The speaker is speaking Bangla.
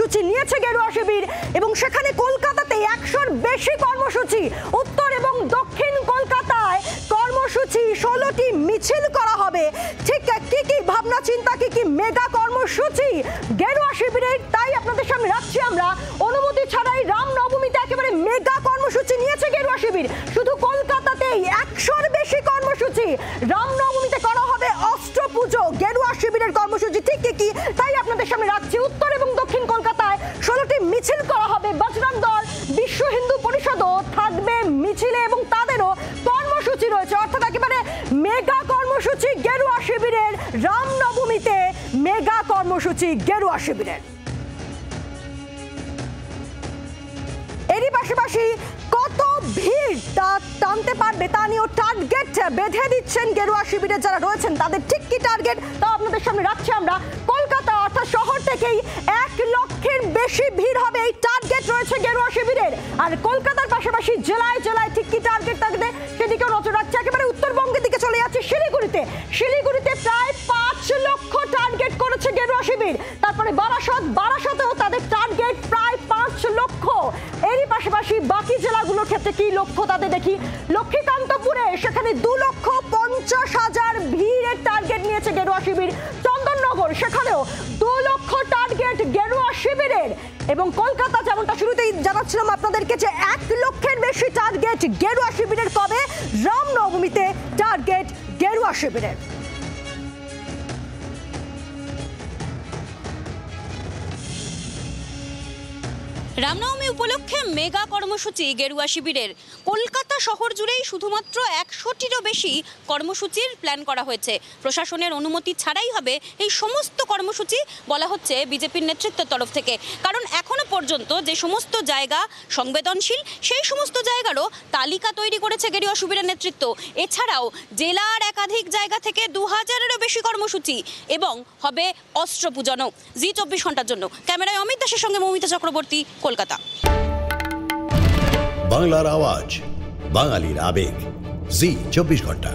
কর্মসূচি নিয়েছে গেরুয়া শিবির এবং সেখানে কলকাতাতে 100-র বেশি কর্মসূচি। উত্তর এবং দক্ষিণ কলকাতায় কর্মসূচি, 16টি মিছিল করা হবে। ঠিক কি কি ভাবনা চিন্তা, কি কি মেগা কর্মসূচি গেরুয়া শিবিরের, তাই আপনাদের সামনে রাখছি আমরা। অনুমতি ছাড়াই রামনবমীতে একেবারে মেগা কর্মসূচি নিয়েছে গেরুয়া শিবির। শুধু কলকাতাতেই 100-র বেশি কর্মসূচি। রামনবমীতে করা হবে অষ্টপুজো। গেরুয়া শিবিরের কর্মসূচি ঠিক কি, তাই আপনাদের সামনে রাখছি। উত্তর এবং দক্ষিণ কলকাতায় 16টি মিছিল করা হবে। বজরং দল, বিশ্ব হিন্দু পরিষদও থাকবে মিছিলে এবং তাদেরও কর্মসূচি রয়েছে। অর্থাৎ একেবারে মেগা কর্মসূচি গেরুয়া শিবিরের। রামনবমীতে মেগা কর্মসূচি গেরুয়া শিবিরের। এরই পাশাপাশি কত ভিড় তা টানতে পারবে তা নিয়েও টার্গেট বেঁধে দিচ্ছেন গেরুয়া শিবিরে যারা রয়েছেন। তাদের ঠিক কি টার্গেট তা আপনাদের সামনে রাখছি আমরা। কলকাতা অর্থাৎ শহর থেকেই 1 লক্ষের বেশি ভিড় হবে, এই টার্গেট রয়েছে গেরুয়া শিবিরের। আর কলকাতার পাশাপাশি জেলায় জেলায় ঠিক কি টার্গেট থাকবে সেদিকেও নজর রাখছে। একেবারে উত্তরবঙ্গের দিকে চলে যাচ্ছে শিলিগুড়িতে প্রায় 5 লক্ষ টার্গেট করেছে গেরুয়া শিবির। তারপরে বারাসতেও তাদের টার্গেট প্রায় 5 লক্ষ। এরই পাশাপাশি বাকি জেলাগুলোর ক্ষেত্রে কি লক্ষ্য তাদের দেখি। লক্ষ্মীকান্তপুরে সেখানে 2,50,000 ভিড়ের টার্গেট নিয়েছে গেরুয়া শিবির। চন্দননগর সেখানেও 2 লক্ষ টার্গেট গেরুয়া শিবিরের। এবং কলকাতা যেমনটা শুরুতেই জানাচ্ছিলাম আপনাদেরকে যে 1 লক্ষের বেশি টার্গেট গেরুয়া শিবিরের। কবে? রামনবমীতে টার্গেট গেরুয়া শিবিরের। রামনবমী উপলক্ষে মেগা কর্মসূচি গেরুয়া শিবিরের। কলকাতা শহর জুড়েই শুধুমাত্র 100টিরও বেশি কর্মসূচির প্ল্যান করা হয়েছে। প্রশাসনের অনুমতি ছাড়াই হবে এই সমস্ত কর্মসূচি, বলা হচ্ছে বিজেপির নেতৃত্বের তরফ থেকে। কারণ এখনো পর্যন্ত যে সমস্ত জায়গা সংবেদনশীল সেই সমস্ত জায়গারও তালিকা তৈরি করেছে গেরুয়া শিবিরের নেতৃত্ব। এছাড়াও জেলার একাধিক জায়গা থেকে 2000-এরও বেশি কর্মসূচি এবং হবে অস্ত্রপূজনও। জি 24 ঘন্টার জন্য ক্যামেরায় অমিত দাসের সঙ্গে মৌমিতা চক্রবর্তী, কলকাতা। বাংলার আওয়াজ, বাঙালির আবেগ, জি 24 ঘন্টা।